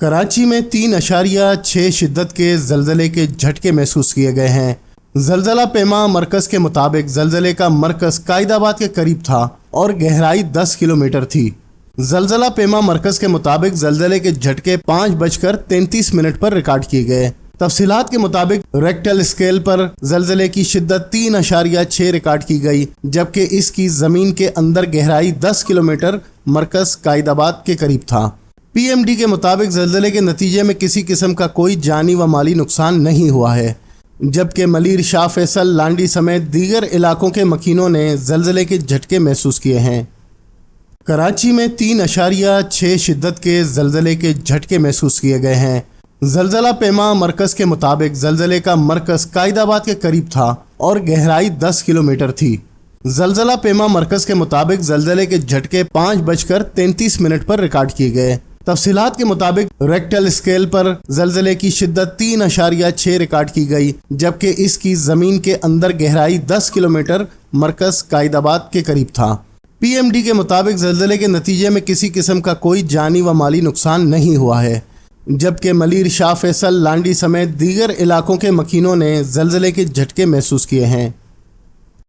کراچی میں 3.6 شدت کے زلزلے کے جھٹکے محسوس کیے گئے ہیں۔ زلزلہ پیما مرکز کے مطابق زلزلے کا مرکز قائد آباد کے قریب تھا اور گہرائی 10 کلومیٹر تھی۔ زلزلہ پیما مرکز کے مطابق زلزلے کے جھٹکے 5:33 پر ریکارڈ کیے گئے۔ تفصیلات کے مطابق ریکٹل اسکیل پر زلزلے کی شدت 3.6 ریکارڈ کی گئی، جبکہ اس کی زمین کے اندر گہرائی 10 کلومیٹر مرکز قائد آباد کے قریب تھا۔ پی ایم ڈی کے مطابق زلزلے کے نتیجے میں کسی قسم کا کوئی جانی و مالی نقصان نہیں ہوا ہے، جبکہ ملیر شاہ فیصل، لانڈی سمیت دیگر علاقوں کے مکینوں نے زلزلے کے جھٹکے محسوس کیے ہیں۔ کراچی میں 3.6 شدت کے زلزلے کے جھٹکے محسوس کیے گئے ہیں۔ زلزلہ پیما مرکز کے مطابق زلزلے کا مرکز قائد آباد کے قریب تھا اور گہرائی 10 کلومیٹر تھی۔ زلزلہ پیما مرکز کے مطابق زلزلے کے جھٹکے 5:33 پر ریکارڈ کیے گئے۔ تفصیلات کے مطابق ریکٹل اسکیل پر زلزلے کی شدت 3.6 ریکارڈ کی گئی، جبکہ اس کی زمین کے اندر گہرائی 10 کلومیٹر مرکز قائد آباد کے قریب تھا۔ پی ایم ڈی کے مطابق زلزلے کے نتیجے میں کسی قسم کا کوئی جانی و مالی نقصان نہیں ہوا ہے، جبکہ ملیر شاہ فیصل، لانڈی سمیت دیگر علاقوں کے مکینوں نے زلزلے کے جھٹکے محسوس کیے ہیں۔